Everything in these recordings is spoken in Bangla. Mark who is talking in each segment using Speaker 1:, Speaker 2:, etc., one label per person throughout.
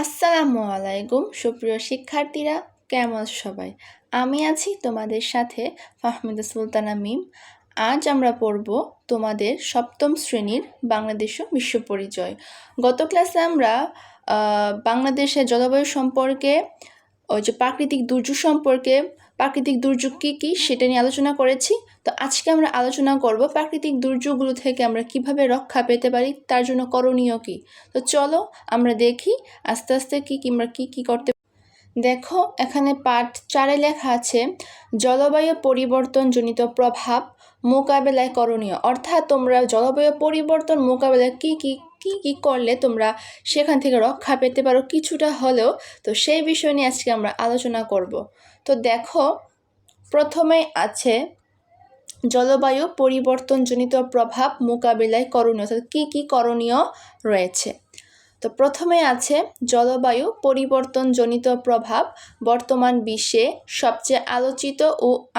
Speaker 1: আসসালামু আলাইকুম সুপ্রিয় শিক্ষার্থীরা, কেমন আছো সবাই? আমি আছি তোমাদের সাথে ফাহমিদা সুলতানা মিম। আজ আমরা পড়ব তোমাদের সপ্তম শ্রেণীর বাংলাদেশ ও বিশ্ব পরিচয়। গত ক্লাসে আমরা বাংলাদেশের জলবায়ু সম্পর্কে, ওই যে প্রাকৃতিক দুর্যোগ সম্পর্কে, প্রাকৃতিক দুর্যোগ কী কী সেটা নিয়ে আলোচনা করেছি। তো আজকে আমরা আলোচনা করব প্রাকৃতিক দুর্যোগগুলো থেকে আমরা কিভাবে রক্ষা পেতে পারি, তার জন্য করণীয় কী। তো চলো আমরা দেখি আস্তে আস্তে আমরা কী করতে। দেখো, এখানে পাঠ 4-এ লেখা আছে জলবায়ু পরিবর্তনজনিত প্রভাব মোকাবেলায় করণীয়। অর্থাৎ তোমরা জলবায়ু পরিবর্তন মোকাবেলায় কী করলে তোমরা সেখান থেকে রক্ষা পেতে পারো কিছুটা হলেও। তো সেই বিষয় নিয়ে আজকে আমরা আলোচনা করব। তো দেখো, প্রথমে আছে জলবায়ু পরিবর্তনজনিত প্রভাব মোকাবেলায় করণীয়, অর্থাৎ কী করণীয় রয়েছে। তো প্রথমে আছে জলবায়ু পরিবর্তনজনিত প্রভাব বর্তমান বিশ্বে সবচেয়ে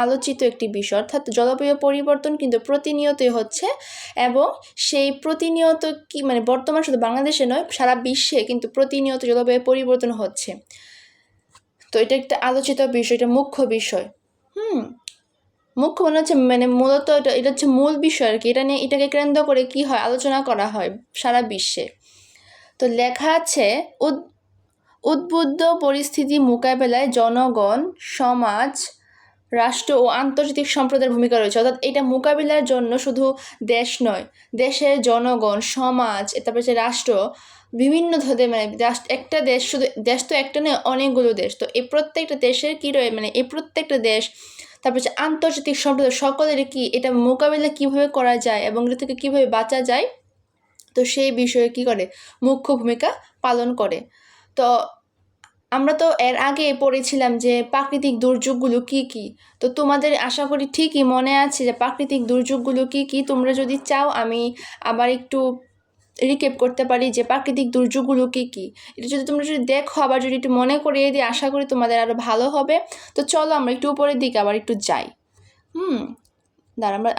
Speaker 1: আলোচিত একটি বিষয়। অর্থাৎ জলবায়ু পরিবর্তন কিন্তু প্রতিনিয়তই হচ্ছে, এবং সেই প্রতিনিয়ত বর্তমান শুধু বাংলাদেশে নয়, সারা বিশ্বে কিন্তু প্রতিনিয়ত জলবায়ু পরিবর্তন হচ্ছে। তো এটা একটা আলোচিত বিষয়, এটা মুখ্য বিষয়। মুখ্য মনে হচ্ছে মূলত এটা হচ্ছে মূল বিষয় আর কি। এটাকে কেন্দ্র করে কি হয়, আলোচনা করা হয় সারা বিশ্বে। তো লেখা আছে উদ্বুদ্ধ পরিস্থিতি মোকাবেলায় জনগণ, সমাজ, রাষ্ট্র ও আন্তর্জাতিক সম্প্রদায়ের ভূমিকা রয়েছে। অর্থাৎ এটা মোকাবিলার জন্য শুধু দেশ নয়, দেশের জনগণ, সমাজ, তারপরে হচ্ছে রাষ্ট্র, বিভিন্ন ধরনের একটা দেশ, শুধু দেশ তো একটা নয়, অনেকগুলো দেশ। তো এই প্রত্যেকটা দেশের কী রয়ে এই প্রত্যেকটা দেশ, তারপর হচ্ছে আন্তর্জাতিক সম্প্রদায়, সকলের এটা মোকাবিলা কিভাবে করা যায় এবং এটা থেকে কীভাবে বাঁচা যায়, তো সেই বিষয়ে কী করে, মুখ্য ভূমিকা পালন করে। তো আমরা তো এর আগে পড়েছিলাম যে প্রাকৃতিক দুর্যোগগুলো কী কী। তো তোমাদের আশা করি ঠিকই মনে আছে যে প্রাকৃতিক দুর্যোগগুলো কী কী। তোমরা যদি চাও আমি আবার একটু রিক্যাপ করতে পারি যে প্রাকৃতিক দুর্যোগগুলো কী কী। এটা যদি তোমরা দেখো, আবার যদি একটু মনে করিয়ে দিই, আশা করি তোমাদের আরও ভালো হবে। তো চলো আমরা একটু উপরের দিকে আবার একটু যাই।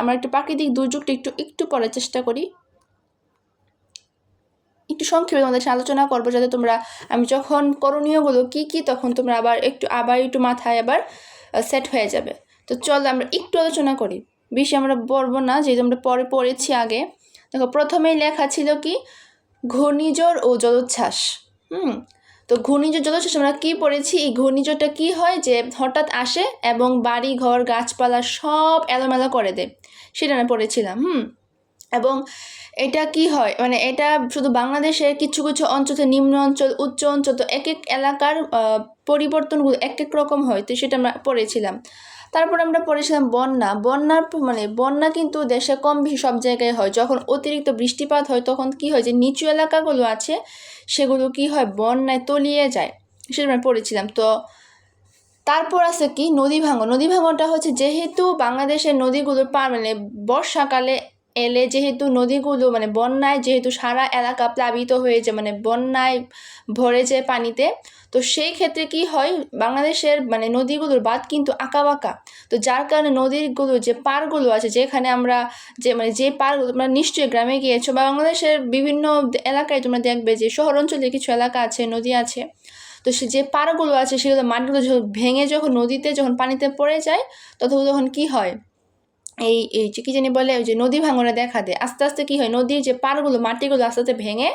Speaker 1: আমরা একটু প্রাকৃতিক দুর্যোগটা একটু পড়ার চেষ্টা করি। একটু সংক্ষেপে তোমাদের সাথে আলোচনা করবো, যাতে তোমরা আমি যখন করণীয়গুলো কী তখন তোমরা আবার একটু মাথায় আবার সেট হয়ে যাবে। তো চল আমরা একটু আলোচনা করি, বেশি আমরা পড়বো না, যেহেতু আমরা পরে পড়েছি আগে। দেখো, প্রথমেই লেখা ছিল কি, ঘূর্ণিঝড় ও জলোচ্ছ্বাস। তো ঘূর্ণিঝড় জলোচ্ছ্বাস আমরা কী পড়েছি, এই ঘূর্ণিঝড়টা কী হয় যে হঠাৎ আসে এবং বাড়ি ঘর গাছপালা সব এলোমেলো করে দেয়, সেটা আমরা পড়েছিলাম। এবং এটা কি হয়, এটা শুধু বাংলাদেশের কিছু অঞ্চল, নিম্ন অঞ্চল, উচ্চ অঞ্চল, তো এক এলাকার পরিবর্তনগুলো এক রকম হয়, তো সেটা আমরা পড়েছিলাম। তারপর আমরা পড়েছিলাম বন্যা কিন্তু দেশে কম বেশি সব জায়গায় হয়। যখন অতিরিক্ত বৃষ্টিপাত হয় তখন কি হয়, যে নিচু এলাকাগুলো আছে সেগুলো কি হয়, বন্যায় তলিয়ে যায়, সেটা আমরা পড়েছিলাম। তো তারপর আছে কি, নদী ভাঙনটা হচ্ছে, যেহেতু বাংলাদেশের নদীগুলো বর্ষাকালে এলে যেহেতু নদীগুলো বন্যায়, যেহেতু সারা এলাকা প্লাবিত হয়ে যায়, বন্যায় ভরে যায় পানিতে, তো সেই ক্ষেত্রে কি হয়, বাংলাদেশের নদীগুলোর বাঁধ কিন্তু আঁকাবাঁকা। তো যার কারণে নদীগুলো যে পাড়গুলো আছে, যেখানে আমরা যে পাড়গুলো, তোমরা নিশ্চয়ই গ্রামে গিয়েছো বা বাংলাদেশের বিভিন্ন এলাকায় তোমরা দেখবে যে শহর অঞ্চলে কিছু এলাকা আছে, নদী আছে, তো সে যে পাড়গুলো আছে সেগুলো মাটিগুলো ভেঙে যখন নদীতে যখন পানিতে পড়ে যায়, তখন কি হয়, এই কি জানি বলে, ওই যে নদী ভাঙনে দেখা দেয়। আস্তে আস্তে কি হয়, নদীর যে পাড়গুলো, মাটিগুলো আস্তে আস্তে ভেঙে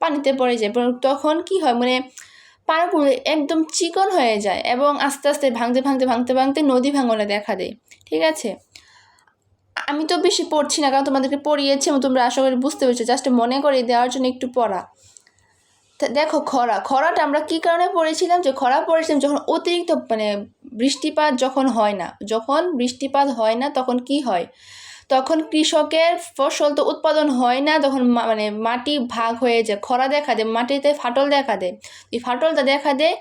Speaker 1: পানিতে পড়ে যায়। তখন কি হয়, পাড়গুলো একদম চিকন হয়ে যায় এবং আস্তে আস্তে ভাঙতে নদী ভাঙনে দেখা দেয়। ঠিক আছে, আমি তো বেশি পড়ছি না, কারণ তোমাদেরকে পড়িয়েছি এবং তোমরা আশা করি বুঝতে পেরেছো, জাস্ট মনে করে দেওয়ার জন্য একটু পড়া। দেখো, খরাটা আমরা কী কারণে পড়েছিলাম, যে খরা পড়েছিলাম যখন অতিরিক্ত বৃষ্টিপাত যখন হয় না, তখন কি হয়, তখন কৃষকের ফসল তো উৎপাদন হয় না, তখন মাটি ভাগ হয়ে যায়, খরা দেখা দেয়, মাটিতে ফাটল দেখা দেয়। এই ফাটলটা দেখা দেয়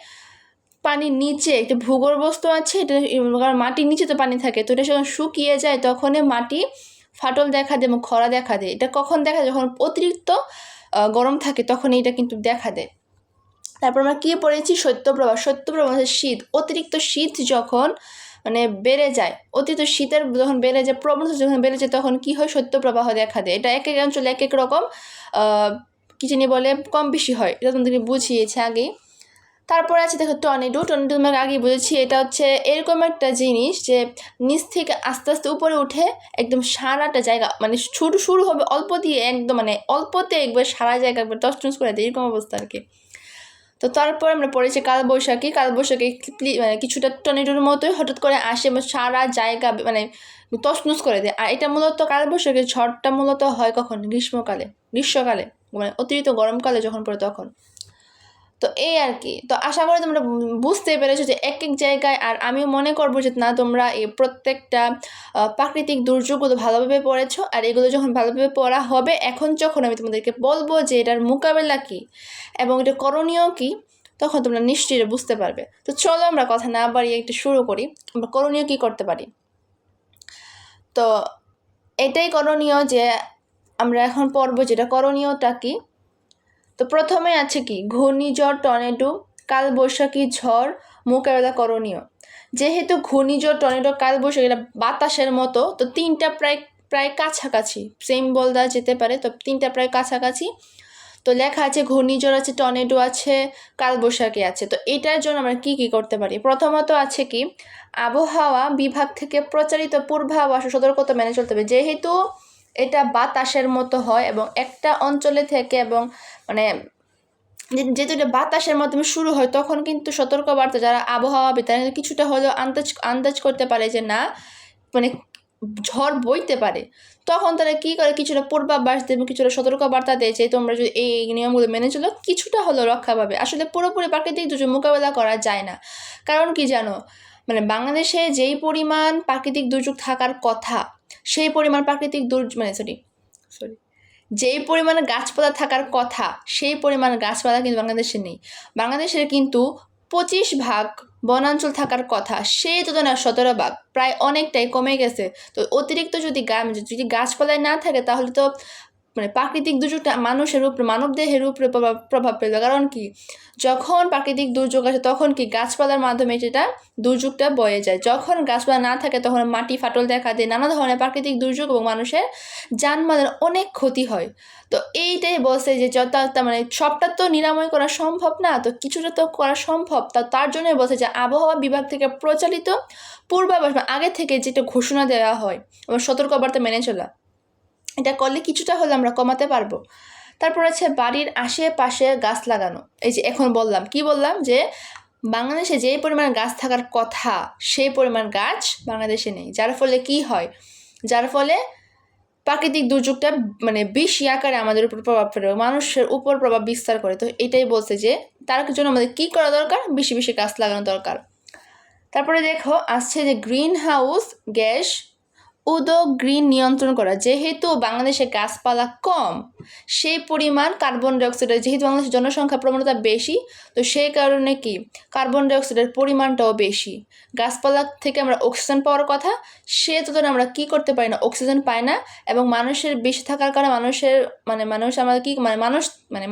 Speaker 1: পানির নিচে, একটা ভূগর্ভস্থ আছে, এটা কারণ মাটির নিচে তো পানি থাকে, তো এটা যখন শুকিয়ে যায় তখন মাটি ফাটল দেখা দেয় এবং খরা দেখা দেয়। এটা কখন দেখা যায়, যখন অতিরিক্ত গরম থাকে তখন এটা কিন্তু দেখা দেয়। তারপর আমরা কী পড়েছি, শৈত্যপ্রবাহ শীত, অতিরিক্ত শীত যখন বেড়ে যায়, অতিরিক্ত শীতের যখন বেড়ে যায়, প্রবণতা যখন বেড়ে যায়, তখন কি হয়, শৈত্যপ্রবাহ দেখা দেয়। এটা এক এক অঞ্চলে এক এক রকম কী জানি বলে কম বেশি হয়, এটা তোমাদেরকে বুঝিয়েছে আগেই। তারপরে আছে দেখো টর্নেডো তোমাকে আগেই বুঝেছি, এটা হচ্ছে এরকম একটা জিনিস যে নিচ থেকে আস্তে আস্তে উপরে উঠে একদম সারাটা জায়গা মানে শুরু হবে অল্প দিয়ে, একদম মানে অল্পতে একবার সারা জায়গা একবার টসটস করে দেয়, এরকম অবস্থা আর কি। তো তারপর আমরা পড়েছি কালবৈশাখী মানে কিছুটা টর্নেডোর মতোই হঠাৎ করে আসে এবং সারা জায়গা মানে তছনছ করে দেয়। আর এটা মূলত কালবৈশাখীর ঝড়টা মূলত হয় কখন? গ্রীষ্মকালে মানে অতিরিক্ত গরমকালে যখন পড়ে তখন। তো এই আর কি। তো আশা করি তোমরা বুঝতে পেরেছো যে এক এক জায়গায়, আর আমি মনে করবো যে না তোমরা এই প্রত্যেকটা প্রাকৃতিক দুর্যোগগুলো ভালোভাবে পড়েছো, আর এগুলো যখন ভালোভাবে পড়া হবে এখন যখন আমি তোমাদেরকে বলবো যে এটার মোকাবেলা কী এবং এটা করণীয় কী, তখন তোমরা নিশ্চয়ই বুঝতে পারবে। তো চলো আমরা কথা না বাড়িয়ে একটু শুরু করি, আমরা করণীয় কী করতে পারি। তো এটাই করণীয় যে আমরা এখন পড়বো যেটা করণীয়টা কী। তো প্রথমে আছে কি ঘূর্ণিঝড়, টর্নেডো, কালবৈশাখী ঝড় মোকাবেলা করণীয়। যেহেতু ঘূর্ণিঝড়, টর্নেডো, কালবৈশাখী এটা বাতাসের মতো, তো তিনটা প্রায় কাছাকাছি, সেম বলা যেতে পারে, তো তিনটা প্রায় কাছাকাছি। তো লেখা আছে ঘূর্ণিঝড় আছে, টর্নেডো আছে, কালবৈশাখী আছে। তো এটার জন্য আমরা কি কি করতে পারি? প্রথমত আছে কি আবহাওয়া বিভাগ থেকে প্রচারিত পূর্বাভাস ও সতর্কতা মেনে চলতে হবে। যেহেতু এটা বাতাসের মতো হয় এবং একটা অঞ্চলে থেকে এবং মানে যেহেতু এটা বাতাসের মাধ্যমে শুরু হয়, তখন কিন্তু সতর্কবার্তা যারা আবহাওয়াবিদ তারা কিছুটা হলেও আন্দাজ করতে পারে যে না মানে ঝড় বইতে পারে। তখন তারা কী করে কিছুটা পূর্বাভাস দেবে, কিছুটা সতর্কবার্তা দেয় যে তোমরা যদি এই নিয়মগুলো মেনে চলো কিছুটা হলেও রক্ষা পাবে। আসলে পুরোপুরি প্রাকৃতিক দুর্যোগ মোকাবেলা করা যায় না, কারণ কি জানো, মানে বাংলাদেশে যেই পরিমাণ প্রাকৃতিক দুর্যোগ থাকার কথা সেই পরিমাণ প্রাকৃতিক যেই পরিমাণে গাছপালা থাকার কথা সেই পরিমাণ গাছপালা কিন্তু বাংলাদেশে নেই। বাংলাদেশের কিন্তু 25% বনাঞ্চল থাকার কথা, সেই তুলনায় 17% প্রায় অনেকটাই কমে গেছে। তো অতিরিক্ত যদি গাছপালায় না থাকে তাহলে তো মানে প্রাকৃতিক দুর্যোগটা মানবদেহের উপরে প্রভাব ফেলবে। কারণ কি যখন প্রাকৃতিক দুর্যোগ আসে তখন কি গাছপালার মাধ্যমে সেটা দুর্যোগটা বয়ে যায়। যখন গাছপালা না থাকে তখন মাটি ফাটল দেখা দেয়, নানা ধরনের প্রাকৃতিক দুর্যোগ এবং মানুষের যানবাহনের অনেক ক্ষতি হয়। তো এইটাই বলছে যে মানে সবটা তো নিরাময় করা সম্ভব না, তো কিছুটা তো করা সম্ভব। তার জন্যই বলছে যে আবহাওয়া বিভাগ থেকে প্রচলিত পূর্বাভাস আগে থেকে যেটা ঘোষণা দেওয়া হয় এবং সতর্কবার্তা মেনে চলা, এটা করলে কিছুটা হলে আমরা কমাতে পারবো। তারপর আছে বাড়ির আশেপাশে গাছ লাগানো। এই যে এখন বললাম যে বাংলাদেশে যে পরিমাণ গাছ থাকার কথা সেই পরিমাণ গাছ বাংলাদেশে নেই, যার ফলে কি হয়, যার ফলে প্রাকৃতিক দুর্যোগটা মানে বেশি আকারে আমাদের উপর প্রভাব ফেলে, মানুষের উপর প্রভাব বিস্তার করে। তো এটাই বলছে যে তার জন্য আমাদের কী করা দরকার, বেশি বেশি গাছ লাগানো দরকার। তারপরে দেখো আসছে যে গ্রিন হাউস গ্যাস গ্রিন নিয়ন্ত্রণ করা। যেহেতু বাংলাদেশে গাছপালা কম সেই পরিমাণ কার্বন ডাইঅক্সাইডের, যেহেতু বাংলাদেশের জনসংখ্যা প্রবণতা বেশি, তো সেই কারণে কি কার্বন ডাইঅক্সাইডের পরিমাণটাও বেশি। গাছপালা থেকে আমরা অক্সিজেন পাওয়ার কথা, সে তুলনায় আমরা কী করতে পারি না, অক্সিজেন পাই না। এবং মানুষের বেশি থাকার কারণে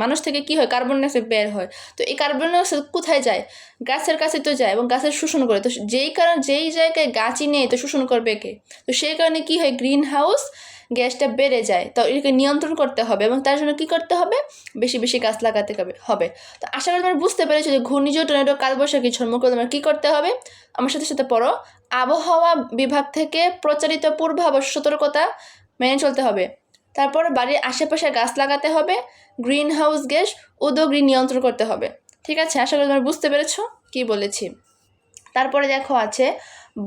Speaker 1: মানুষ থেকে কি হয়, কার্বন ডাইঅক্সাইড বের হয়। তো এই কার্বন ডাইঅক্সাইড কোথায় যায়, গাছের কাছে তো যায় এবং গাছের শোষণ করে। তো যেই জায়গায় গাছই নেই তো শোষণ করবে কে, তো সেই কারণে কি হয় গ্রিন হাউস গ্যাসটা বেড়ে যায়। তো এটাকে নিয়ন্ত্রণ করতে হবে এবং তার জন্য কি করতে হবে, বেশি বেশি গাছ লাগাতে হবে। তো আশা করি তোমরা বুঝতে পেরেছো যে ঘূর্ণিঝড়, টর্নেডো, কালবৈশাখী ঝড় মোকাবেলা তোমার কী করতে হবে। আমার সাথে সাথে পড়ো আবহাওয়া বিভাগ থেকে প্রচারিত পূর্বাভাস সতর্কতা মেনে চলতে হবে। তারপর বাড়ির আশেপাশে গাছ লাগাতে হবে, গ্রিন হাউস গ্যাস গ্রিন নিয়ন্ত্রণ করতে হবে। ঠিক আছে, আশা করি তোমরা বুঝতে পেরেছো কি বলেছি। তারপরে দেখো আছে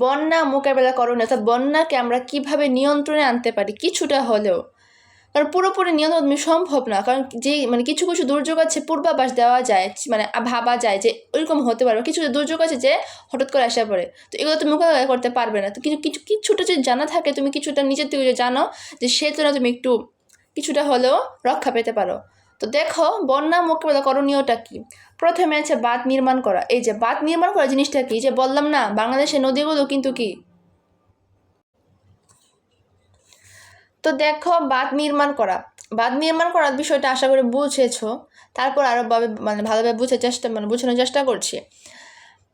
Speaker 1: বন্যা মোকাবেলা করণীয়, অর্থাৎ বন্যাকে আমরা কিভাবে নিয়ন্ত্রণে আনতে পারি কিছুটা হলেও। কারণ পুরোপুরি নিয়ন্ত্রণ সম্ভব না, কারণ মানে কিছু দুর্যোগ আছে পূর্বাভাস দেওয়া যায়, মানে ভাবা যায় যে ওইরকম হতে পারবে। কিছু দুর্যোগ আছে যে হঠাৎ করে আসা পড়ে, তো এগুলো তুমি মোকাবেলা করতে পারবে না। তো কিছুটা যদি জানা থাকে, তুমি কিছুটা নিজের থেকে জানো যে সে তুলনায় তুমি একটু কিছুটা হলেও রক্ষা পেতে পারো। তো দেখো বন্যা মোকাবেলা করণীয়টা কি। প্রথমে আছে বাঁধ নির্মাণ করা। এই যে বাঁধ নির্মাণ করা জিনিসটা কি, যে বললাম না বাংলাদেশের নদীগুলো কিন্তু কি, তো দেখো বাঁধ নির্মাণ করার বিষয়টা আশা করি বুঝেছো। তারপর আরও ভালোভাবে বোঝানোর চেষ্টা করছি।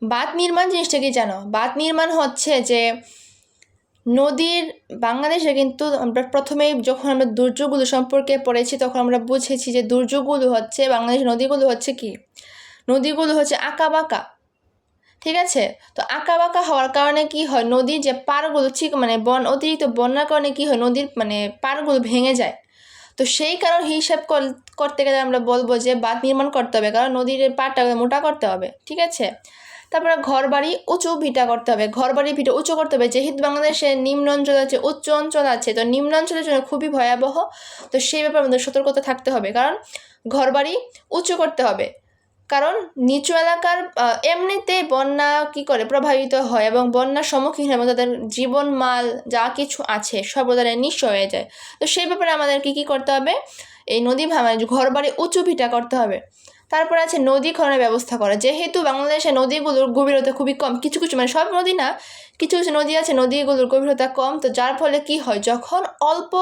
Speaker 1: বাঁধ নির্মাণ জিনিসটা কি জানো, বাঁধ নির্মাণ হচ্ছে যে নদীর বাংলাদেশে কিন্তু আমরা প্রথমেই যখন আমরা দুর্যোগগুলো সম্পর্কে পড়েছি তখন আমরা বুঝেছি যে দুর্যোগগুলো হচ্ছে বাংলাদেশের নদীগুলো হচ্ছে কি, নদীগুলো হচ্ছে আঁকাবাঁকা, ঠিক আছে। তো আঁকাবাঁকা হওয়ার কারণে কি হয়, নদীর যে পাড়গুলো অতিরিক্ত বন্যার কারণে কি হয়, নদীর পাড়গুলো ভেঙে যায়। তো সেই কারণ হিসাব করতে গেলে আমরা বলবো যে বাঁধ নির্মাণ করতে হবে, কারণ নদীর পাড়টা মোটা করতে হবে, ঠিক আছে। তারপরে ঘর বাড়ি উঁচু ভিটা করতে হবে, ঘর বাড়ি ভিটা উঁচু করতে হবে, যেহেতু বাংলাদেশে নিম্ন অঞ্চল আছে উচ্চ অঞ্চল আছে, তো নিম্ন অঞ্চলের জন্য খুবই ভয়াবহ। তো সেই ব্যাপারে আমাদের সতর্কতা থাকতে হবে, কারণ ঘর বাড়ি উঁচু করতে হবে, কারণ নিচু এলাকার এমনিতে বন্যা কি করে প্রভাবিত হয় এবং বন্যার সম্মুখীন হয় এবং তাদের জীবন মাল যা কিছু আছে সব তাদের নিঃস্ব হয়ে যায়। তো সেই ব্যাপারে আমাদের কি করতে হবে, এই নদী ঘর বাড়ি উঁচু ভিটা করতে হবে। তারপর আছে নদী খননের ব্যবস্থা করা, যেহেতু বাংলাদেশে নদীগুলোর গভীরতা খুবই কম, কিছু কিছু সব নদী না, কিছু কিছু নদী আছে নদীগুলোর গভীরতা কম, তো যার ফলে কি হয়, যখন অল্প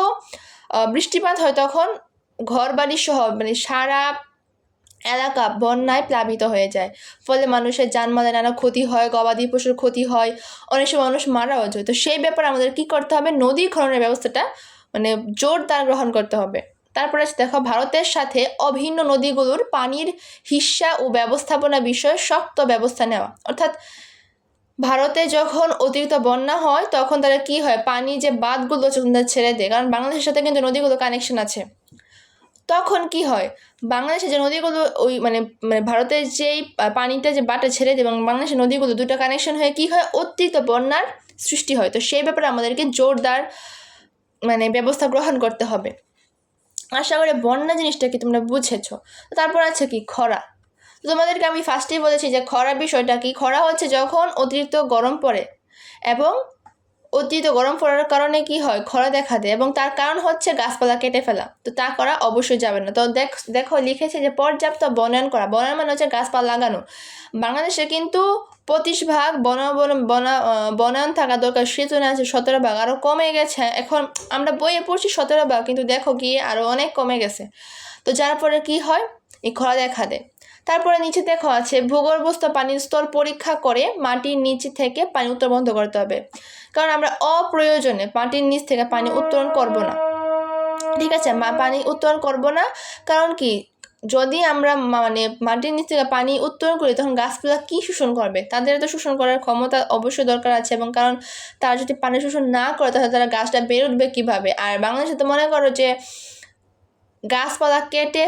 Speaker 1: বৃষ্টিপাত হয় তখন ঘর বাড়ি সহ সারা এলাকা বন্যায় প্লাবিত হয়ে যায়, ফলে মানুষের জানমালের নানা ক্ষতি হয়, গবাদি পশুর ক্ষতি হয়, অনেক সময় মানুষ মারাও যায়। তো সেই ব্যাপারে আমাদের কি করতে হবে, নদী খননের ব্যবস্থাটা জোরদার গ্রহণ করতে হবে। তারপরে দেখো, ভারতের সাথে অভিন্ন নদীগুলোর পানির হিস্সা ও ব্যবস্থাপনা বিষয়ে শক্ত ব্যবস্থা নেওয়া, অর্থাৎ ভারতে যখন অতিরিক্ত বন্যা হয় তখন তারা কি হয়, পানি যে বাঁধগুলো ছেড়ে দেয়, কারণ বাংলাদেশের সাথে কিন্তু নদীগুলো কানেকশন আছে। তখন কি হয়, বাংলাদেশে যে নদীগুলো ওই ভারতের যেই পানিটা যে বাটে ছেড়ে দেয় এবং বাংলাদেশের নদীগুলো দুটো কানেকশন হয়ে কি হয়, অতিরিক্ত বন্যার সৃষ্টি হয়। তো সেই ব্যাপারে আমাদেরকে জোরদার ব্যবস্থা গ্রহণ করতে হবে। আশা করি বন্যা জিনিসটা কি তোমরা বুঝেছো। তারপর আছে কি খরা। তো তোমাদেরকে আমি ফার্স্টেই বলেছি যে খরা বিষয়টা কি, খরা হচ্ছে যখন অতিরিক্ত গরম পড়ে এবং অতিরিক্ত গরম পড়ার কারণে কি হয়, খরা দেখা দেয় এবং তার কারণ হচ্ছে গাছপালা কেটে ফেলা। তো তা করা অবশ্যই যাবে না। তো দেখো লিখেছে যে পর্যাপ্ত বনায়ন করা, বনায়ন মানে হচ্ছে গাছপালা লাগানো। বাংলাদেশে কিন্তু 25% বনায়ন থাকা দরকার, সেজন্য আছে 17%, আরও কমে গেছে। এখন আমরা বইয়ে পড়ছি 17%, কিন্তু দেখো গিয়ে আরও অনেক কমে গেছে। তো যার ফলে কি হয়, এই খরা দেখা দেয়। তারপরে নিচে দেখো আছে ভূগর্ভস্থ পানির স্তর পরীক্ষা করে মাটির নিচে থেকে পানি উত্তোলন বন্ধ করতে হবে, কারণ আমরা অপ্রয়োজনে মাটির নিচ থেকে পানি উত্তোলন করব না, ঠিক আছে। পানি উত্তোলন করব না, কারণ কি, যদি আমরা মাটির নিচ থেকে পানি উত্তোলন করি তখন গাছপালা কি শোষণ করবে, তাদের তো শোষণ করার ক্ষমতা অবশ্যই দরকার আছে, এবং কারণ তারা যদি পানি শোষণ না করে তাহলে তারা গাছটা বের উঠবে কীভাবে। আর বাংলাদেশে তো মনে করো যে গাছপালা কেটে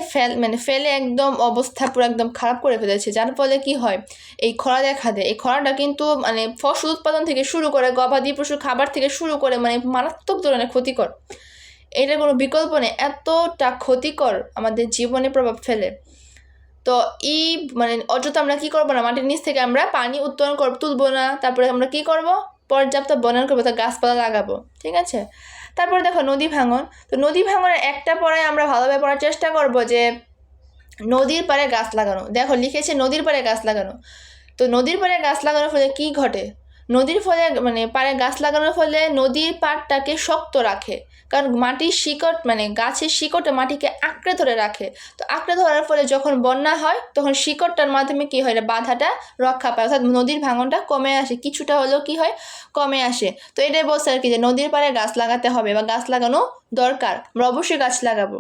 Speaker 1: ফেলে একদম অবস্থা পুরো একদম খারাপ করে ফেলেছে, যার ফলে কি হয়, এই খরা দেখা দেয়। এই খরাটা কিন্তু ফসল উৎপাদন থেকে শুরু করে গবাদি পশুর খাবার থেকে শুরু করে মারাত্মক ধরনের ক্ষতিকর, এটার কোনো বিকল্প নেই, এতটা ক্ষতিকর আমাদের জীবনে প্রভাব ফেলে। তো এই অযথা আমরা কি করবো না, মাটির নিচ থেকে আমরা পানি উত্তোলন তুলবো না। তারপরে আমরা কি করব, পর্যাপ্ত বনায়ন করবো, তা গাছপালা লাগাবো, ঠিক আছে। তারপরে দেখো নদী ভাঙন। তো নদী ভাঙনের একটা পড়ায় আমরা ভালোভাবে পড়ার চেষ্টা করব যে নদীর পাড়ে গাছ লাগানো। দেখো লিখেছে নদীর পাড়ে গাছ লাগানো। তো নদীর পাড়ে গাছ লাগানোর ফলে কি ঘটে, নদীর ফলে পাড়ে গাছ লাগানোর ফলে নদীর পাড়টাকে শক্ত রাখে, কারণ মাটির শিকড় গাছের শিকড়টা মাটিকে আঁকড়ে ধরে রাখে। তো আঁকড়ে ধরার ফলে যখন বন্যা হয় তখন শিকড়টার মাধ্যমে কি হয়, বাধাটা রক্ষা পায়, অর্থাৎ নদীর ভাঙনটা কমে আসে, কিছুটা হলেও কি হয়, কমে আসে। তো এটাই বলছে আর কি, যে নদীর পাড়ে গাছ লাগাতে হবে বা গাছ লাগানো দরকার, আমরা অবশ্যই গাছ লাগাবো।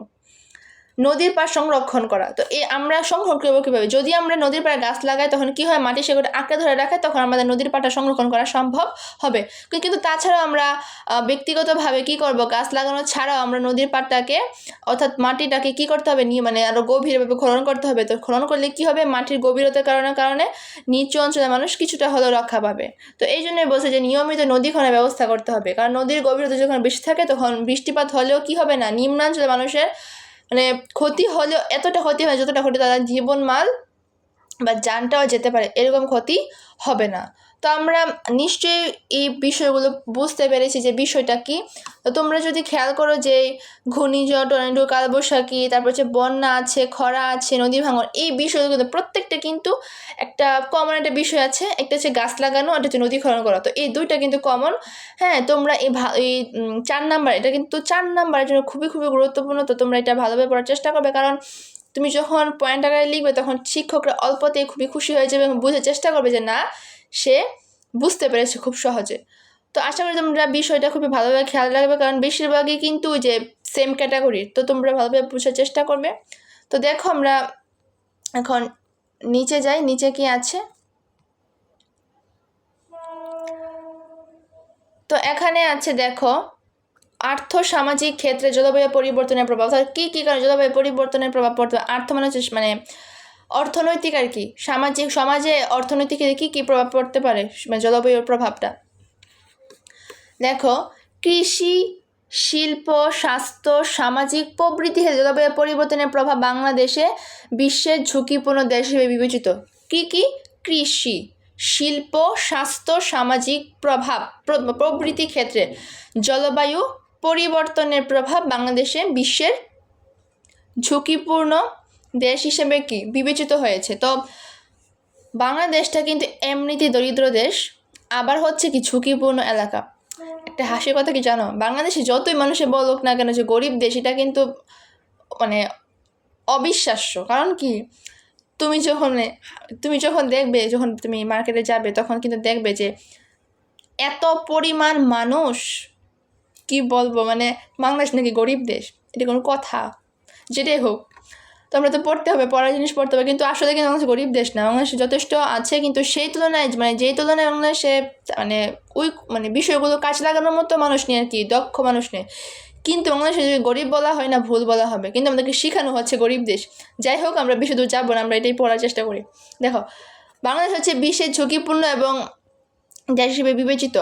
Speaker 1: নদীর পাড় সংরক্ষণ করা। তো আমরা সংরক্ষণ করবো কীভাবে, যদি আমরা নদীর পাড়ে গাছ লাগাই তখন কি হয়, মাটি সেগুলো আঁকড়ে ধরে রাখে, তখন আমাদের নদীর পাড়টা সংরক্ষণ করা সম্ভব হবে। কিন্তু তাছাড়াও আমরা ব্যক্তিগতভাবে কি করব, গাছ লাগানো ছাড়াও আমরা নদীর পাড়টাকে অর্থাৎ মাটিটাকে কি করতে হবে, আরও গভীরভাবে খনন করতে হবে। তো খনন করলে কি হবে, মাটির গভীরতার কারণে নিচু অঞ্চলের মানুষ কিছুটা হলেও রক্ষা পাবে। তো এই জন্যই বলছে যে নিয়মিত নদী খননের ব্যবস্থা করতে হবে, কারণ নদীর গভীরতা যখন বেশি থাকে তখন বৃষ্টিপাত হলেও কি হবে না, নিম্নাঞ্চলের মানুষের ক্ষতি হলেও এতটা ক্ষতি হয় যতটা ক্ষতি তাদের জীবনমাল বা জানটাও যেতে পারে, এরকম ক্ষতি হবে না। তো আমরা নিশ্চয়ই এই বিষয়গুলো বুঝতে পেরেছি যে বিষয়টা কি। তো তোমরা যদি খেয়াল করো যে ঘূর্ণিঝড়, টর্নেডো, কালবৈশাখী, তারপর হচ্ছে বন্যা আছে, খরা আছে, নদী ভাঙন, এই বিষয়গুলো প্রত্যেকটা কিন্তু একটা কমন একটা বিষয় আছে, একটা হচ্ছে গাছ লাগানো, একটা হচ্ছে নদী খনন করা। তো এই দুইটা কিন্তু কমন। হ্যাঁ, তোমরা এই 4 নাম্বার, এটা কিন্তু 4 নাম্বারের জন্য খুবই খুবই গুরুত্বপূর্ণ। তো তোমরা এটা ভালোভাবে পড়ার চেষ্টা করবে, কারণ তুমি যখন পয়েন্ট আকারে লিখবে তখন শিক্ষকরা অল্পতেই খুবই খুশি হয়ে যাবে এবং বুঝার চেষ্টা করবে যে না, সে বুঝতে পেরেছে খুব সহজে। তো আশা করি তোমরা বিষয়টা খুবই ভালোভাবে খেয়াল রাখবে, কারণ বেশিরভাগই কিন্তু ওই যে সেম ক্যাটাগরির, তো তোমরা ভালোভাবে বোঝার চেষ্টা করবে। তো দেখো আমরা এখন নিচে যাই, নিচে কি আছে। তো এখানে আছে দেখো আর্থ সামাজিক ক্ষেত্রে জলবায়ু পরিবর্তনের প্রভাব। কী কী কারণে জলবায়ু পরিবর্তনের প্রভাব পড়তে, আর্থ মানে হচ্ছে মানে অর্থনৈতিক আর কি, সামাজিক, সমাজে অর্থনৈতিক কী কী প্রভাব পড়তে পারে মানে জলবায়ুর প্রভাবটা। দেখো কৃষি, শিল্প, স্বাস্থ্য, সামাজিক প্রবৃত্তি জলবায়ু পরিবর্তনের প্রভাব বাংলাদেশে বিশ্বের ঝুঁকিপূর্ণ দেশ হিসেবে বিবেচিত। কী কী? কৃষি, শিল্প, স্বাস্থ্য, সামাজিক প্রভাব প্রবৃত্তি ক্ষেত্রে জলবায়ু পরিবর্তনের প্রভাব বাংলাদেশে বিশ্বের ঝুঁকিপূর্ণ দেশ হিসেবে কি বিবেচিত হয়েছে। তো বাংলাদেশটা কিন্তু এমনিতেই দরিদ্র দেশ, আবার হচ্ছে কি ঝুঁকিপূর্ণ এলাকা। একটা হাসির কথা কি জানো, বাংলাদেশে যতই মানুষে বলুক না কেন যে গরিব দেশ, এটা কিন্তু মানে অবিশ্বাস্য। কারণ কি, তুমি যখন দেখবে, যখন তুমি মার্কেটে যাবে, তখন কিন্তু দেখবে যে এত পরিমাণ মানুষ, কি বলবো, মানে বাংলাদেশ নাকি গরিব দেশ, এটা কোনো কথা? যেটাই হোক, তো আমরা তো পড়তে হবে, পড়ার জিনিস পড়তে হবে, কিন্তু আসলে কিন্তু বাংলাদেশ গরিব দেশ না। বাংলাদেশে যথেষ্ট আছে, কিন্তু সেই তুলনায় মানে যেই তুলনায় বাংলাদেশে মানে বিষয়গুলো কাজে লাগানোর মতো মানুষ নেই আর কি, দক্ষ মানুষ নেই। কিন্তু বাংলাদেশে যদি গরিব বলা হয় না, ভুল বলা হবে, কিন্তু আমাদেরকে শেখানো হচ্ছে গরিব দেশ। যাই হোক, আমরা বেশি দূর যাবো না, আমরা এটাই পড়ার চেষ্টা করি। দেখো বাংলাদেশ হচ্ছে বিশ্বের ঝুঁকিপূর্ণ এবং দেশ হিসেবে বিবেচিত।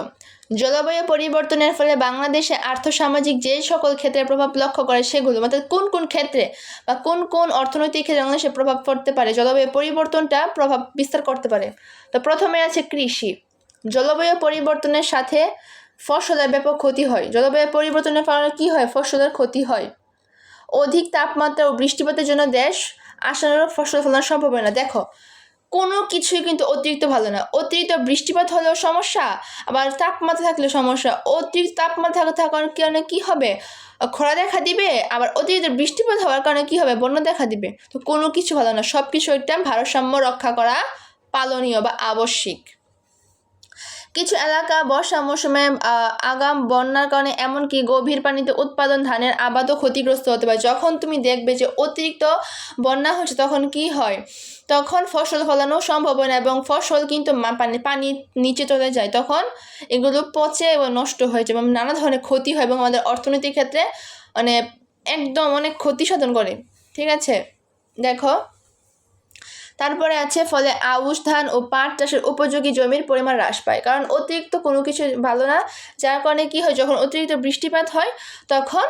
Speaker 1: জলবায়ু পরিবর্তনের ফলে বাংলাদেশে আর্থসামাজিক যে সকল ক্ষেত্রে প্রভাব লক্ষ্য করে সেগুলো, অর্থাৎ কোন কোন ক্ষেত্রে বা কোন কোন অর্থনৈতিক ক্ষেত্রে বাংলাদেশে প্রভাব পড়তে পারে, জলবায়ু পরিবর্তনটা প্রভাব বিস্তার করতে পারে। তো প্রথমে আছে কৃষি। জলবায়ু পরিবর্তনের সাথে ফসলের ব্যাপক ক্ষতি হয়। জলবায়ু পরিবর্তনের কারণে কী হয়? ফসলের ক্ষতি হয়। অধিক তাপমাত্রা ও বৃষ্টিপাতের জন্য দেশ আশানুরূপ ফসল ফলানো সম্ভব হয় না। দেখো কোনো কিছুই কিন্তু অতিরিক্ত ভালো না। অতিরিক্ত বৃষ্টিপাত হলেও সমস্যা, আবার তাপমাত্রা থাকলে সমস্যা। অতিরিক্ত তাপমাত্রা থাকার কারণে কী হবে? খরা দেখা দিবে। আবার অতিরিক্ত বৃষ্টিপাত হওয়ার কারণে কী হবে? বন্যা দেখা দিবে। তো কোনো কিছু ভালো না, সব কিছু একটা ভারসাম্য রক্ষা করা পালনীয় বা আবশ্যিক। কিছু এলাকা বর্ষা মৌসুমে আগাম বন্যার কারণে এমনকি গভীর পানিতে উৎপাদন ধানের আবাদও ক্ষতিগ্রস্ত হতে পারে। যখন তুমি দেখবে যে অতিরিক্ত বন্যা হচ্ছে, তখন কি হয়? তখন ফসল ফলানো সম্ভব হয় না, এবং ফসল কিন্তু পানির নিচে চলে যায়। তখন এগুলো পচে এবং নষ্ট হয়ে যায় এবং নানা ধরনের ক্ষতি হয়, এবং আমাদের অর্থনৈতিক ক্ষেত্রে মানে একদম অনেক ক্ষতি সাধন করে। ঠিক আছে, দেখো তারপরে আছে ফলে আউশ ধান ও পাট চাষের উপযোগী জমির পরিমাণ হ্রাস পায়, কারণ অতিরিক্ত কোনো কিছু ভালো না। যার কারণে কী হয়, যখন অতিরিক্ত বৃষ্টিপাত হয় তখন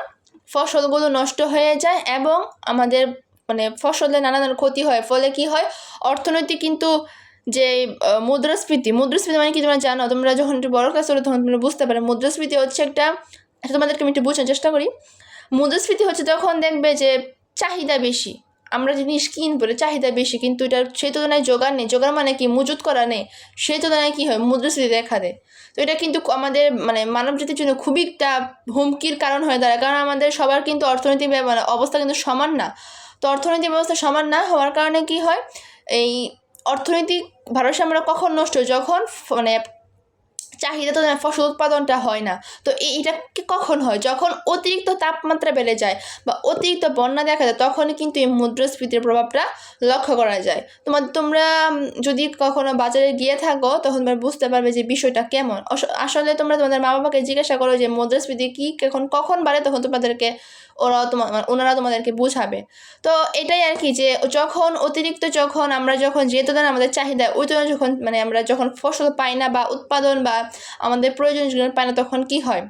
Speaker 1: ফসলগুলো নষ্ট হয়ে যায় এবং আমাদের মানে ফসলের নানা ধরনের ক্ষতি হয়। ফলে কি হয়, অর্থনৈতিক কিন্তু যে মুদ্রাস্ফীতি মানে কি তোমরা জানো? তোমরা যখন একটু বড় ক্লাস হলো তখন তোমরা বুঝতে পারো মুদ্রাস্ফীতি হচ্ছে একটা, তোমাদেরকে আমি একটু বোঝার চেষ্টা করি। মুদ্রাস্ফীতি হচ্ছে তখন দেখবে যে চাহিদা বেশি, আমরা জিনিস কিনবো, চাহিদা বেশি, কিন্তু এটার সেই তুলনায় জোগাড় নেই। জোগাড় মানে কি? মজুত করা নেই। সেই তুলনায় কী হয়? মুদ্রাস্ফীতি দেখা দেয়। তো এটা কিন্তু আমাদের মানে মানব জাতির জন্য খুবই একটা হুমকির কারণ হয়ে দাঁড়ায়, কারণ আমাদের সবার কিন্তু অর্থনৈতিক অবস্থা কিন্তু সমান না। তো অর্থনৈতিক ব্যবস্থা সমান না হওয়ার কারণে কি হয়, এই অর্থনৈতিক ভারসাম্য কখন নষ্ট হয়? যখন মানে চাহিদা তো ফসল উৎপাদনটা হয় না। তো এইটা কখন হয়? যখন অতিরিক্ত তাপমাত্রা বেড়ে যায় বা অতিরিক্ত বন্যা দেখা যায়, তখনই কিন্তু এই মুদ্রাস্ফীতির প্রভাবটা লক্ষ্য করা যায়। তোমরা যদি কখনো বাজারে গিয়ে থাকো, তখন তোমরা বুঝতে পারবে যে বিষয়টা কেমন। আসলে তোমরা তোমাদের মা বাবাকে জিজ্ঞাসা করো যে মুদ্রাস্ফীতি কী, কখন বাড়ে, তখন তোমাদেরকে ওনারা তোমাদেরকে বুঝাবে। তো এটাই আর কি, যে যখন আমরা যে তুলনায় আমাদের চাহিদা, ওই তুলনায় যখন মানে আমরা যখন ফসল পাই না বা উৎপাদন বা আমাদের প্রয়োজনীয় পাই না, তখন কি হয়?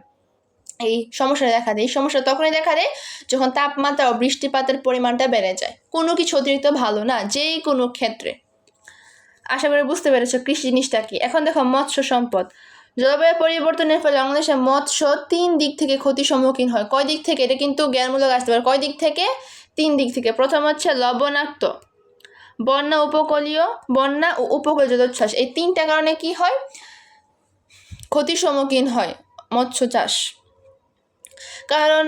Speaker 1: এই সমস্যাটা দেখা দেয়। এই সমস্যা তখনই দেখা দেয় যখন তাপমাত্রা ও বৃষ্টিপাতের পরিমাণটা বেড়ে যায়। কোনো কিছু অতিরিক্ত ভালো না, যেই কোনো ক্ষেত্রে। আশা করি বুঝতে পেরেছো কৃষি জিনিসটা কি। এখন দেখো মৎস্য সম্পদ। জলবায়ু পরিবর্তনের ফলে বাংলাদেশের মৎস্য 3 দিক থেকে ক্ষতির সম্মুখীন হয়। কয় দিক থেকে? এটা কিন্তু জ্ঞানমূলক আসতে পারে। কয় দিক থেকে? 3 দিক থেকে। প্রথম হচ্ছে লবণাক্ত, বন্যা ও উপকূলীয় জলোচ্ছ্বাস। এই 3টা কারণে কি হয়? ক্ষতির সম্মুখীন হয় মৎস্য চাষ। কারণ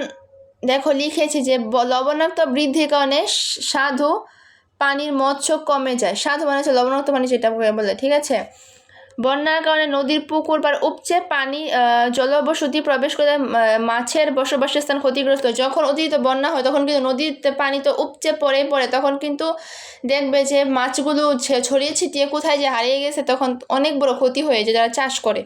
Speaker 1: দেখো লিখেছি যে লবণাক্ত বৃদ্ধির কারণে স্বাদু পানির মৎস্য কমে যায়। স্বাদু মানে হচ্ছে লবণাক্ত পানি, যেটা বলে, ঠিক আছে? বন্যার কারণে নদীর পুকুর বা উপচে পানি জলবসতি প্রবেশ করে মাছের বসবাসের স্থান ক্ষতিগ্রস্ত হয়। যখন অতিরিক্ত বন্যা হয় তখন কিন্তু নদীতে পানি তো উপচে পড়ে তখন কিন্তু দেখবে যে মাছগুলো ছড়িয়ে ছিটিয়ে কোথায় যে হারিয়ে গেছে, তখন অনেক বড় ক্ষতি হয়ে যায় যারা চাষ করে।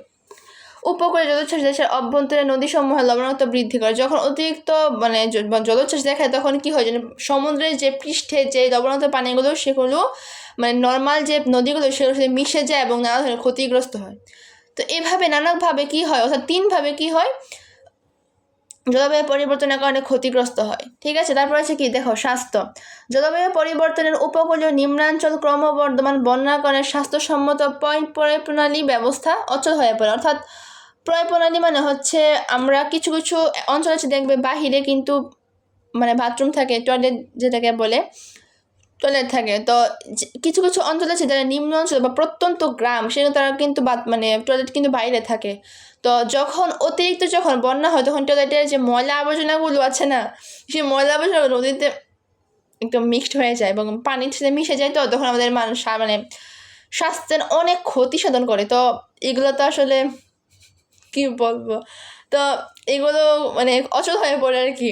Speaker 1: উপকূলে জলোচ্ছ্বাস দেশের অভ্যন্তরে নদীসমূহে লবণাক্ত বৃদ্ধি করে। যখন অতিরিক্ত মানে জলোচ্ছ্বাস দেখায় তখন কি হয়, যে সমুদ্রের যে পৃষ্ঠে যে লবণাক্ত পানিগুলো সেগুলো মানে নর্মাল যে নদীগুলো সেগুলোর সাথে মিশে যায় এবং নানা ধরনের ক্ষতিগ্রস্ত হয়। তো এভাবে নানাভাবে কি হয়, অর্থাৎ তিনভাবে কি হয়, জলবায়ু পরিবর্তনের কারণে ক্ষতিগ্রস্ত হয়। ঠিক আছে, তারপর আছে কি দেখো, স্বাস্থ্য। জলবায়ু পরিবর্তনের উপকূলীয় নিম্নাঞ্চল ক্রমবর্ধমান বন্যার কারণে স্বাস্থ্যসম্মত প্রণালী ব্যবস্থা অচল হয়ে পড়ে। অর্থাৎ প্রণালী মানে হচ্ছে আমরা কিছু কিছু অঞ্চল আছে দেখবে বাহিরে কিন্তু মানে বাথরুম থাকে, টয়লেট যেটাকে বলে টয়লেট থাকে। তো কিছু কিছু অঞ্চল আছে যারা নিম্ন অঞ্চল বা প্রত্যন্ত গ্রাম, সেখানে তারা কিন্তু মানে টয়লেট কিন্তু বাইরে থাকে। তো যখন অতিরিক্ত যখন বন্যা হয় তখন টয়লেটের যে ময়লা আবর্জনাগুলো আছে না, সেই ময়লা আবর্জনা নদীতে একদম মিক্সড হয়ে যায় এবং পানির সাথে মিশে যায়। তো তখন আমাদের মানুষ মানে স্বাস্থ্যের অনেক ক্ষতি সাধন করে। তো এগুলো তো আসলে কি বলবো, তো এগুলো মানে অচল হয়ে পড়ে আর কি।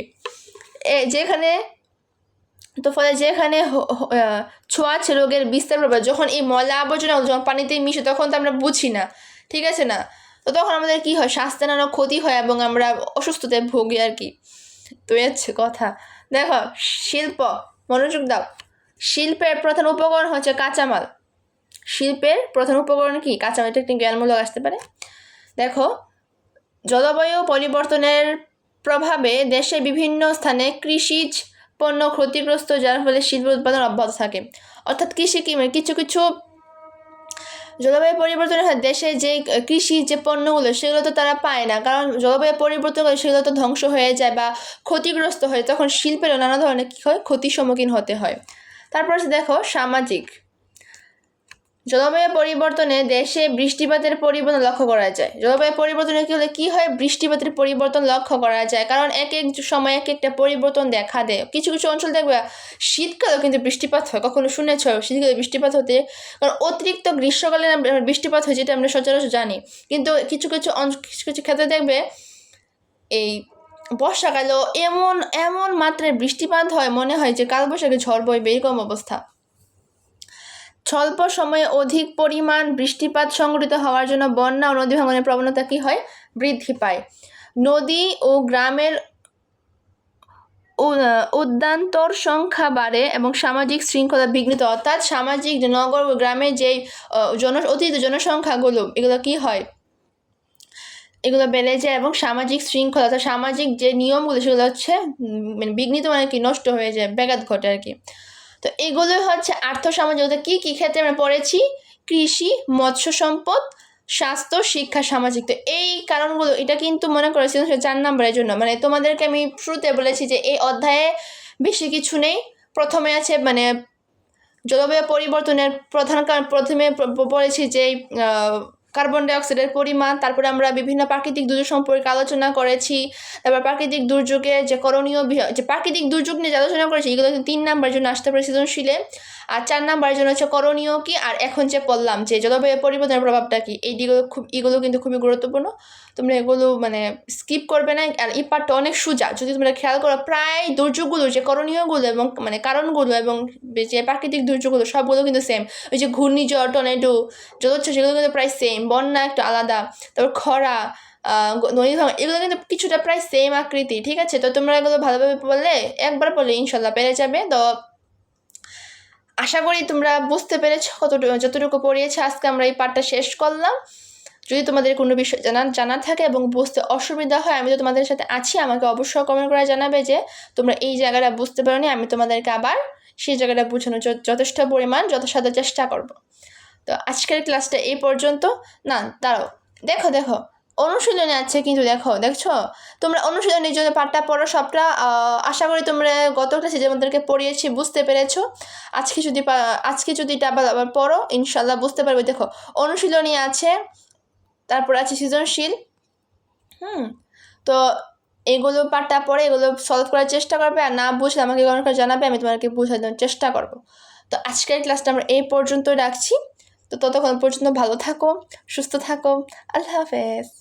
Speaker 1: যেখানে তো ফলে যেখানে ছোঁয়াচে রোগের বিস্তার প্রভাব, যখন এই ময়লা আবর্জনা যখন পানিতে মিশে তখন তো আমরা বুঝি না, ঠিক আছে না, তো তখন আমাদের কি হয়, স্বাস্থ্যের নানা ক্ষতি হয় এবং আমরা অসুস্থতায় ভুগি আর কি। তো হচ্ছে কথা। দেখো, শিল্প, মনোযোগ দাও। শিল্পের প্রধান উপকরণ হচ্ছে কাঁচামাল। শিল্পের প্রধান উপকরণ কি? কাঁচামাল। এটা একটি জ্ঞানমূলক আসতে পারে। দেখো, জলবায়ু পরিবর্তনের প্রভাবে দেশের বিভিন্ন স্থানে কৃষিজ পণ্য ক্ষতিগ্রস্ত, যার ফলে শিল্প উৎপাদন অব্যাহত থাকে। অর্থাৎ কৃষি কি মানে কিছু কিছু জলবায়ু পরিবর্তনের হয় দেশে যে কৃষি যে পণ্যগুলো সেগুলো তো তারা পায় না, কারণ জলবায়ু পরিবর্তন করে সেগুলো তো ধ্বংস হয়ে যায় বা ক্ষতিগ্রস্ত হয়, তখন শিল্পেরও নানা ধরনের কী হয়, ক্ষতির সম্মুখীন হতে হয়। তারপর দেখো, সামাজিক। জলবায়ু পরিবর্তনে দেশে বৃষ্টিপাতের পরিবর্তন লক্ষ্য করা যায়। জলবায়ু পরিবর্তনে কি হলে কি হয়, বৃষ্টিপাতের পরিবর্তন লক্ষ্য করা যায়, কারণ এক এক সময় এক একটা পরিবর্তন দেখা দেয়। কিছু কিছু অঞ্চল দেখবে শীতকালেও কিন্তু বৃষ্টিপাত হয়, কখনো শুনেছ শীতকালে বৃষ্টিপাত হতে? কারণ অতিরিক্ত গ্রীষ্মকালে বৃষ্টিপাত হয়, যেটা আমরা সচরাচর জানি। কিন্তু কিছু কিছু কিছু ক্ষেত্রে দেখবে এই বর্ষাকালেও এমন এমন মাত্রায় বৃষ্টিপাত হয়, মনে হয় যে কালবৈশাখী ঝড় বইবে, এরকম অবস্থা। স্বল্প সময়ে অধিক পরিমাণ বৃষ্টিপাত সংঘটিত হওয়ার জন্য বন্যা ও নদী ভাঙনের প্রবণতা কি হয়, বৃদ্ধি পায়। নদী ও গ্রামের উদ্যান্তর সংখ্যা বাড়ে এবং সামাজিক শৃঙ্খলা বিঘ্নিত। অর্থাৎ সামাজিক নগর গ্রামে যেই অতিরিক্ত জনসংখ্যাগুলো, এগুলো কি হয়, এগুলো বেড়ে যায় এবং সামাজিক শৃঙ্খলা অর্থাৎ সামাজিক যে নিয়মগুলো সেগুলো হচ্ছে মানে বিঘ্নিত, মানে কি নষ্ট হয়ে যায়, ব্যাঘাত ঘটে আর কি। তো এগুলো হচ্ছে আর্থসামাজিক, কি কি ক্ষেত্রে আমরা পড়েছি, কৃষি, মৎস্য সম্পদ, স্বাস্থ্য, শিক্ষা, সামাজিক। তো এই কারণগুলো এটা কিন্তু মনে করে 4 নম্বরের জন্য, মানে তোমাদেরকে আমি শুরুতে বলেছি যে এই অধ্যায়ে বেশি কিছু নেই। প্রথমে আছে মানে জলবায়ু পরিবর্তনের প্রধান কারণ, প্রথমে পড়েছি যে কার্বন ডাইঅক্সাইডের পরিমাণ, তারপরে আমরা বিভিন্ন প্রাকৃতিক দুর্যোগ সম্পর্কে আলোচনা করেছি, তারপর প্রাকৃতিক দুর্যোগে যে করণীয় যে প্রাকৃতিক দুর্যোগ নিয়ে যে আলোচনা করেছি এগুলো 3 নাম্বারের জন্য আসতে পারে সৃজনশীলে, আর 4 নাম্বারের জন্য হচ্ছে করণীয় কি, আর এখন যে বললাম যে জলবায়ু পরিবর্তনের প্রভাবটা কি, এগুলো কিন্তু খুবই গুরুত্বপূর্ণ। তোমরা এগুলো মানে স্কিপ করবে না। আর এই পার্টটা অনেক সোজা, যদি তোমরা খেয়াল করো প্রায় দুর্যোগগুলো যে করণীয়গুলো এবং মানে কারণগুলো এবং যে প্রাকৃতিক দুর্যোগগুলো সবগুলো কিন্তু সেম। ওই যে ঘূর্ণিঝড়, টর্নেডো, জলোচ্ছ্বাস, সেগুলো কিন্তু প্রায় সেম। বন্যা একটু আলাদা, তারপর খরা, নদী ভাঙন, এগুলো কিন্তু কিছুটা প্রায় সেম আকৃতি, ঠিক আছে। তো তোমরা এগুলো ভালোভাবে পড়লে, একবার পড়লে ইনশাল্লাহ পেরে যাবে। তো আশা করি তোমরা বুঝতে পেরেছ যতটুকু পড়িয়েছে। আজকে আমরা এই পার্টটা শেষ করলাম। যদি তোমাদের কোনো বিষয় জানার থাকে এবং বুঝতে অসুবিধা হয়, আমি তো তোমাদের সাথে আছি, আমাকে অবশ্যই কমেন্ট করে জানাবে যে তোমরা এই জায়গাটা বুঝতে পারোনি, আমি তোমাদেরকে আবার সেই জায়গাটা বোঝানোর যথেষ্ট পরিমাণ যথাসাধ্য চেষ্টা করব। তো আজকের ক্লাসটা এই পর্যন্ত। না দাঁড়াও, দেখো অনুশীলনী আছে কিন্তু, দেখছো তোমরা অনুশীলনীর জন্য পাঠটা পড়ো সবটা। আশা করি তোমরা গত ক্লাসে যে আমাদেরকে পড়িয়েছি বুঝতে পেরেছো। আজকে যদি এটা আবার পড়ো ইনশাল্লাহ বুঝতে পারবে। দেখো, অনুশীলনী আছে, তারপর আছে সৃজনশীল। তো এগুলো পাঠটা পড়ে এগুলো সলভ করার চেষ্টা করবে, আর না বুঝলে আমাকে কমেন্ট করে জানাবে, আমি তোমাকে বোঝানোর চেষ্টা করব। তো আজকের ক্লাসটা আমরা এই পর্যন্ত রাখছি। তো ততক্ষণ পর্যন্ত ভালো থাকো, সুস্থ থাকো। আল্লাহ হাফেজ।